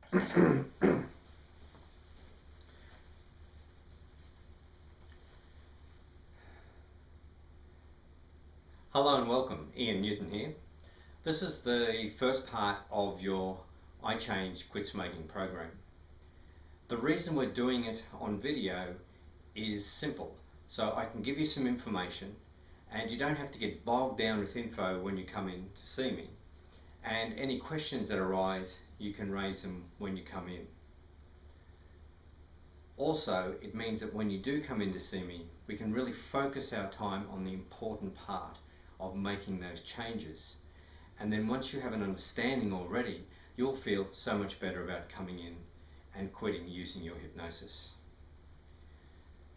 Hello and welcome, Ian Newton here. This is the first part of your I Change Quit Smoking program. The reason we're doing it on video is simple, so I can give you some information and you don't have to get bogged down with info when you come in to see me. And any questions that arise, you can raise them when you come in. Also, it means that when you do come in to see me, we can really focus our time on the important part of making those changes. And then once you have an understanding already, you'll feel so much better about coming in and quitting using your hypnosis.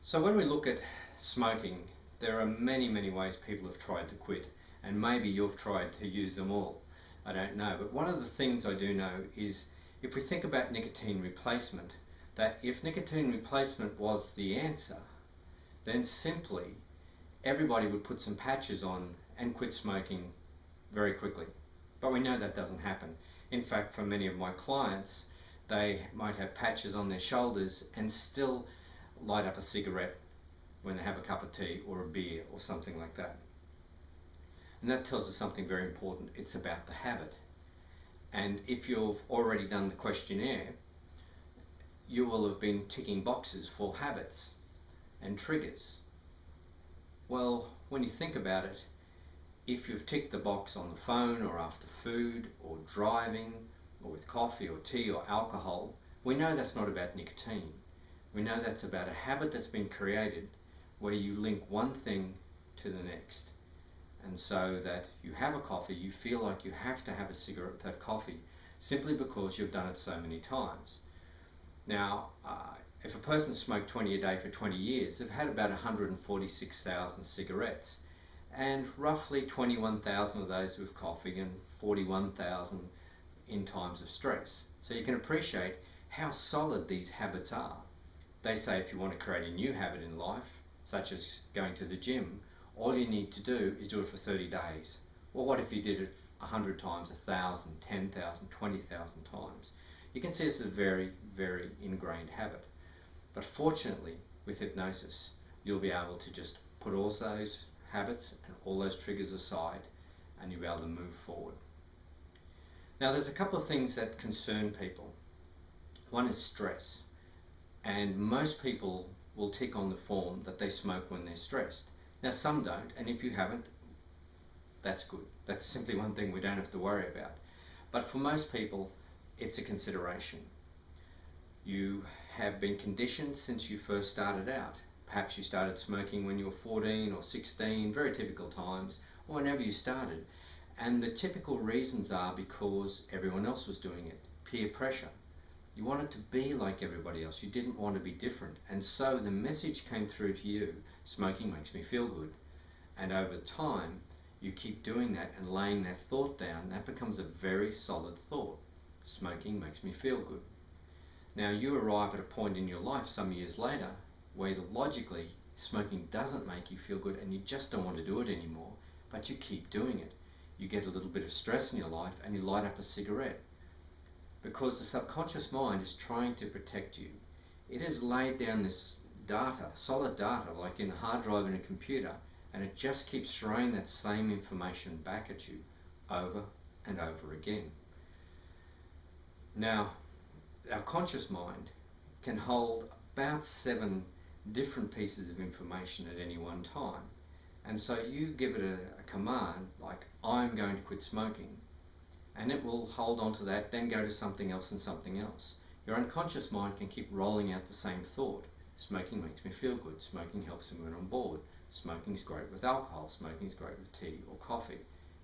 So when we look at smoking, there are many ways people have tried to quit, and maybe you've tried to use them all. I don't know, but one of the things I do know is if we think about nicotine replacement, that if nicotine replacement was the answer, then simply everybody would put some patches on and quit smoking very quickly. But we know that doesn't happen. In fact, for many of my clients, they might have patches on their shoulders and still light up a cigarette when they have a cup of tea or a beer or something like that. And that tells us something very important. It's about the habit. And if you've already done the questionnaire, you will have been ticking boxes for habits and triggers. Well, when you think about it, if you've ticked the box on the phone or after food or driving or with coffee or tea or alcohol, we know that's not about nicotine. We know that's about a habit that's been created where you link one thing to the next. And so that you have a coffee, you feel like you have to have a cigarette with that coffee simply because you've done it so many times. Now, if a person smoked 20 a day for 20 years, they've had about 146,000 cigarettes, and roughly 21,000 of those with coffee and 41,000 in times of stress. So you can appreciate how solid these habits are. They say if you want to create a new habit in life, such as going to the gym, all you need to do is do it for 30 days. Well, what if you did it 100 times, 1,000, 10,000, 20,000 times? You can see it's a very ingrained habit. But fortunately, with hypnosis, you'll be able to just put all those habits and all those triggers aside, and you'll be able to move forward. Now, there's a couple of things that concern people. One is stress, and most people will tick on the form that they smoke when they're stressed. Now, some don't, and if you haven't, that's good. That's simply one thing we don't have to worry about. But for most people, it's a consideration. You have been conditioned since you first started out. Perhaps you started smoking when you were 14 or 16, very typical times, or whenever you started. And the typical reasons are because everyone else was doing it. Peer pressure. You wanted to be like everybody else. You didn't want to be different. And so the message came through to you, smoking makes me feel good. And over time, you keep doing that and laying that thought down, that becomes a very solid thought. Smoking makes me feel good. Now you arrive at a point in your life some years later where logically smoking doesn't make you feel good and you just don't want to do it anymore, but you keep doing it. You get a little bit of stress in your life and you light up a cigarette because the subconscious mind is trying to protect you. It has laid down this data, solid data, like in a hard drive in a computer, and it just keeps throwing that same information back at you over and over again. Now, our conscious mind can hold about 7 different pieces of information at any one time. And so you give it a command like, I'm going to quit smoking, and it will hold on to that, then go to something else and something else. Your unconscious mind can keep rolling out the same thought. Smoking makes me feel good. Smoking helps me when I'm bored. Smoking's great with alcohol. Smoking's great with tea or coffee,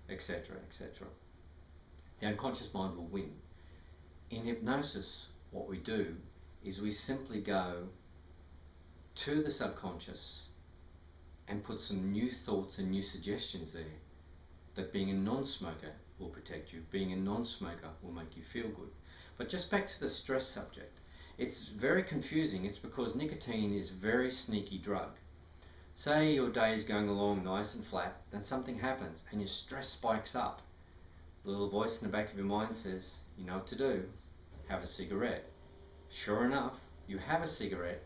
etc., etc. The unconscious mind will win. In hypnosis, what we do is we simply go to the subconscious and put some new thoughts and new suggestions there that being a non-smoker will protect you, being a non-smoker will make you feel good. But just back to the stress subject, it's very confusing. It's because nicotine is a very sneaky drug. Say your day is going along nice and flat, then something happens and your stress spikes up. The little voice in the back of your mind says, you know what to do. have a cigarette. Sure enough, you have a cigarette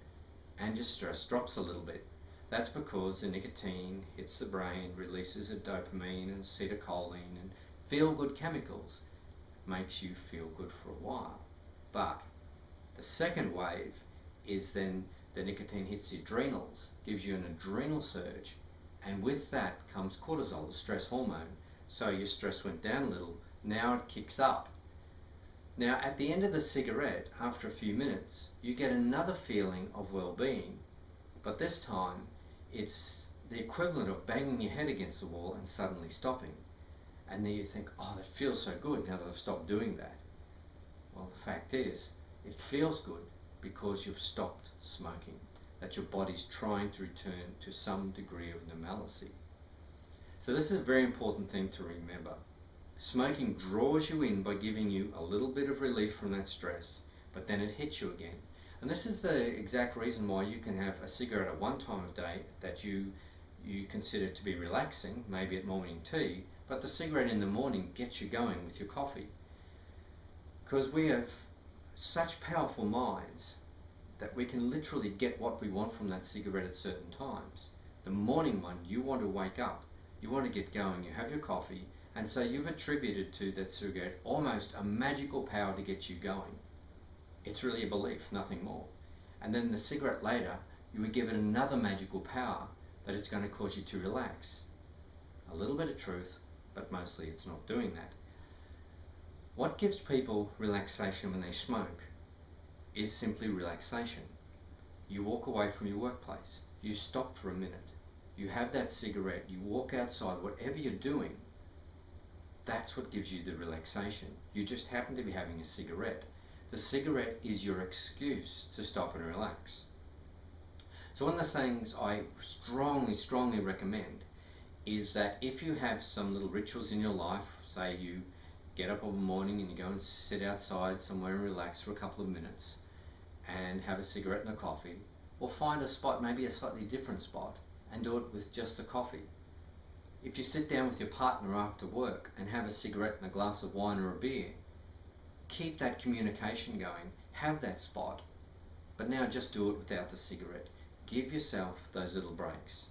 and your stress drops a little bit. That's because the nicotine hits the brain, releases a dopamine and acetylcholine and feel-good chemicals, makes you feel good for a while. But the second wave is then the nicotine hits the adrenals, gives you an adrenal surge, and with that comes cortisol, the stress hormone. So your stress went down a little, now it kicks up. Now at the end of the cigarette, after a few minutes, you get another feeling of well-being, but this time it's the equivalent of banging your head against the wall and suddenly stopping. And then you think, oh, that feels so good now that I've stopped doing that. Well, the fact is, it feels good because you've stopped smoking, that your body's trying to return to some degree of normalcy. So this is a very important thing to remember. Smoking draws you in by giving you a little bit of relief from that stress, but then it hits you again. And this is the exact reason why you can have a cigarette at one time of day that you consider to be relaxing, maybe at morning tea, but the cigarette in the morning gets you going with your coffee. Because we have such powerful minds that we can literally get what we want from that cigarette at certain times. The morning one, you want to wake up, you want to get going, you have your coffee, and so you've attributed to that cigarette almost a magical power to get you going. It's really a belief, nothing more. And then the cigarette later, you would give it another magical power that it's going to cause you to relax. A little bit of truth, but mostly it's not doing that. What gives people relaxation when they smoke is simply relaxation. You walk away from your workplace, you stop for a minute, you have that cigarette, you walk outside, whatever you're doing, that's what gives you the relaxation. You just happen to be having a cigarette. The cigarette is your excuse to stop and relax. So one of the things I strongly recommend is that if you have some little rituals in your life, say you get up in the morning and you go and sit outside somewhere and relax for a couple of minutes and have a cigarette and a coffee, or find a spot, maybe a slightly different spot, and do it with just the coffee. If you sit down with your partner after work and have a cigarette and a glass of wine or a beer, keep that communication going, have that spot, but now just do it without the cigarette. Give yourself those little breaks.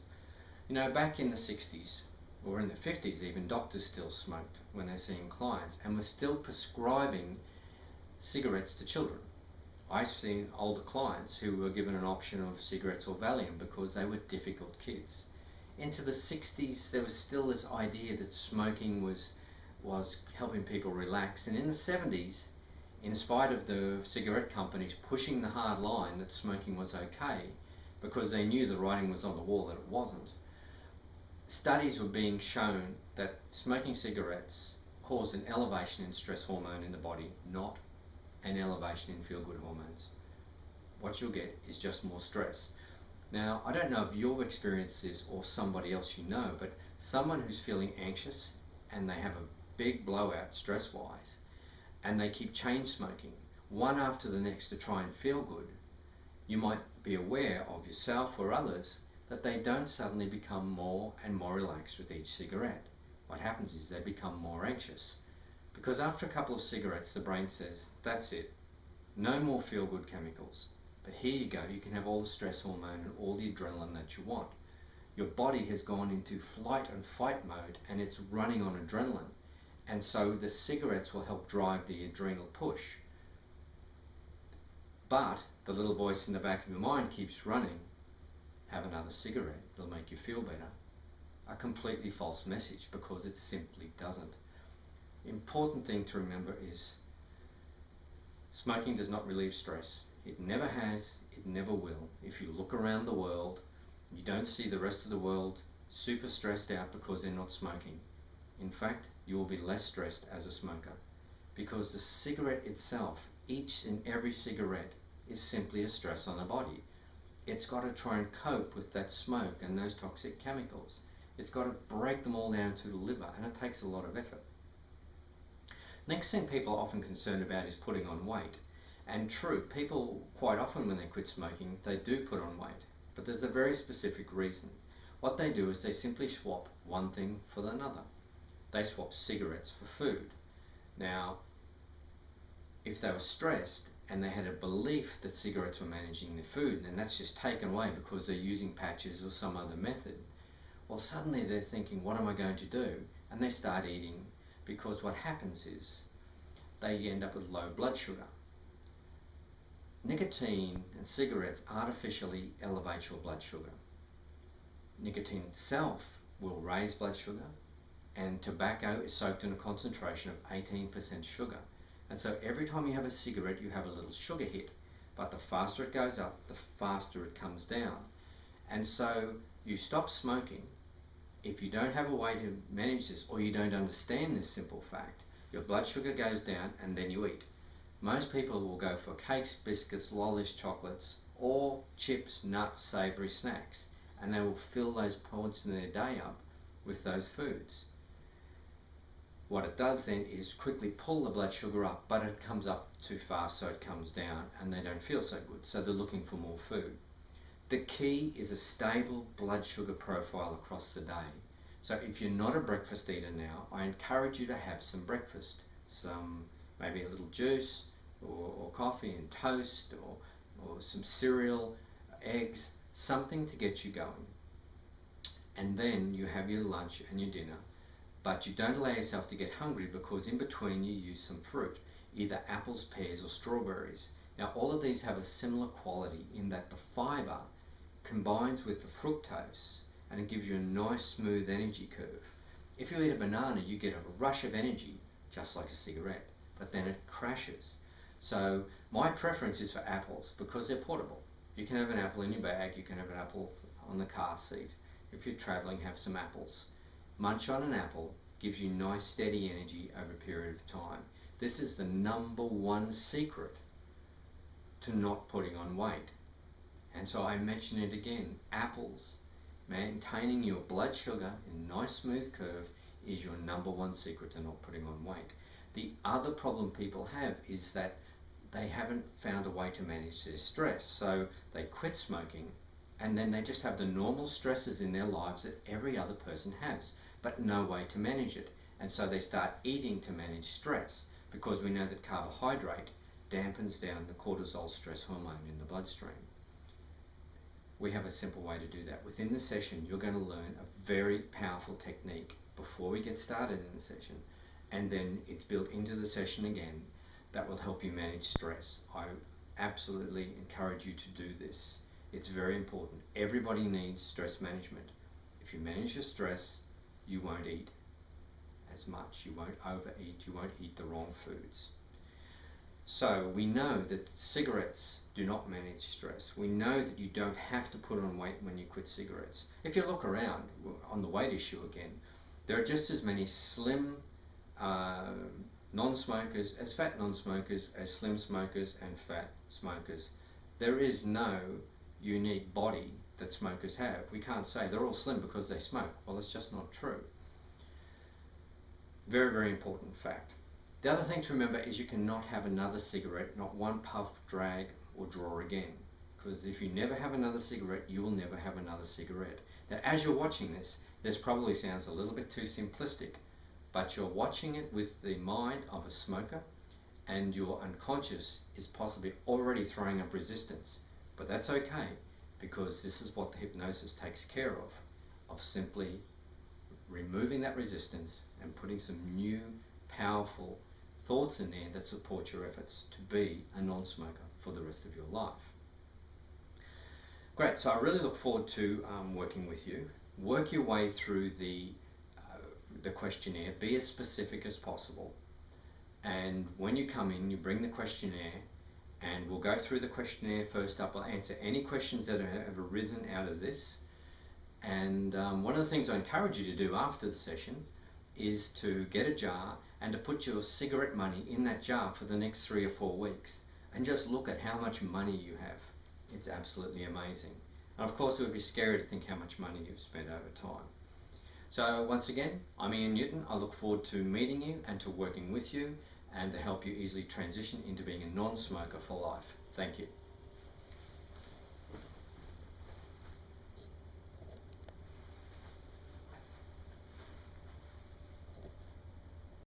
You know, back in the 60s, or in the 50s even, doctors still smoked when they're seeing clients and were still prescribing cigarettes to children. I've seen older clients who were given an option of cigarettes or Valium because they were difficult kids. Into the 60s, there was still this idea that smoking was helping people relax, and in the 70s, in spite of the cigarette companies pushing the hard line that smoking was okay, because they knew the writing was on the wall that it wasn't, studies were being shown that smoking cigarettes caused an elevation in stress hormone in the body, not an elevation in feel-good hormones. What you'll get is just more stress. Now, I don't know if you've experienced this or somebody else you know, but someone who's feeling anxious and they have a big blowout stress-wise, and they keep chain smoking, one after the next to try and feel good, you might be aware of yourself or others that they don't suddenly become more and more relaxed with each cigarette. What happens is they become more anxious, because after a couple of cigarettes the brain says, that's it, no more feel-good chemicals, but here you go, you can have all the stress hormone and all the adrenaline that you want. Your body has gone into flight and fight mode and it's running on adrenaline, and so the cigarettes will help drive the adrenal push. But the little voice in the back of your mind keeps running, have another cigarette, it'll make you feel better. A completely false message, because it simply doesn't. Important thing to remember is smoking does not relieve stress. It never has, it never will. If you look around the world, you don't see the rest of the world super stressed out because they're not smoking. In fact, you will be less stressed as a smoker, because the cigarette itself, each and every cigarette, is simply a stress on the body. It's got to try and cope with that smoke and those toxic chemicals. It's got to break them all down to the liver, and it takes a lot of effort. Next thing people are often concerned about is putting on weight. And true, people quite often when they quit smoking, they do put on weight. But there's a very specific reason. What they do is they simply swap one thing for another. They swap cigarettes for food. Now, if they were stressed and they had a belief that cigarettes were managing their food, and that's just taken away because they're using patches or some other method, well, suddenly they're thinking, what am I going to do? And they start eating, because what happens is they end up with low blood sugar. Nicotine and cigarettes artificially elevate your blood sugar. Nicotine itself will raise blood sugar, and tobacco is soaked in a concentration of 18% sugar. And so every time you have a cigarette, you have a little sugar hit. But the faster it goes up, the faster it comes down. And so you stop smoking. If you don't have a way to manage this, or you don't understand this simple fact, your blood sugar goes down and then you eat. Most people will go for cakes, biscuits, lollies, chocolates, or chips, nuts, savoury snacks. And they will fill those points in their day up with those foods. What it does then is quickly pull the blood sugar up, but it comes up too fast, so it comes down and they don't feel so good. So they're looking for more food. The key is a stable blood sugar profile across the day. So if you're not a breakfast eater now, I encourage you to have some breakfast. Maybe a little juice or coffee and toast, or some cereal, eggs, something to get you going. And then you have your lunch and your dinner. But you don't allow yourself to get hungry, because in between you use some fruit, either apples, pears or strawberries. Now all of these have a similar quality in that the fibre combines with the fructose and it gives you a nice smooth energy curve. If you eat a banana, you get a rush of energy just like a cigarette, but then it crashes. So my preference is for apples because they're portable. You can have an apple in your bag, you can have an apple on the car seat. If you're travelling, have some apples. Munch on an apple gives you nice steady energy over a period of time. This is the #1 secret to not putting on weight. And so I mention it again, apples, maintaining your blood sugar in a nice smooth curve is your #1 secret to not putting on weight. The other problem people have is that they haven't found a way to manage their stress. So they quit smoking and then they just have the normal stresses in their lives that every other person has, but no way to manage it. And so they start eating to manage stress, because we know that carbohydrate dampens down the cortisol stress hormone in the bloodstream. We have a simple way to do that. Within the session, you're going to learn a very powerful technique before we get started in the session, and then it's built into the session again that will help you manage stress. I absolutely encourage you to do this. It's very important. Everybody needs stress management. If you manage your stress, you won't eat as much, you won't overeat, you won't eat the wrong foods. So we know that cigarettes do not manage stress. We know that you don't have to put on weight when you quit cigarettes. If you look around on the weight issue again, there are just as many slim non-smokers as fat non-smokers, as slim smokers and fat smokers. There is no unique body that smokers have. We can't say they're all slim because they smoke. Well, it's just not true. Very, very important fact. The other thing to remember is you cannot have another cigarette, not one puff, drag or draw again. Because if you never have another cigarette, you will never have another cigarette. Now, as you're watching this probably sounds a little bit too simplistic, but you're watching it with the mind of a smoker, and your unconscious is possibly already throwing up resistance. But that's okay, because this is what the hypnosis takes care of simply removing that resistance and putting some new, powerful thoughts in there that support your efforts to be a non-smoker for the rest of your life. Great, so I really look forward to working with you. Work your way through the questionnaire, be as specific as possible. And when you come in, you bring the questionnaire, and we'll go through the questionnaire first up. I'll answer any questions that have arisen out of this. And one of the things I encourage you to do after the session is to get a jar and to put your cigarette money in that jar for the next 3 or 4 weeks, and just look at how much money you have. It's absolutely amazing. And of course, it would be scary to think how much money you've spent over time. So once again, I'm Ian Newton. I look forward to meeting you and to working with you and to help you easily transition into being a non-smoker for life. Thank you.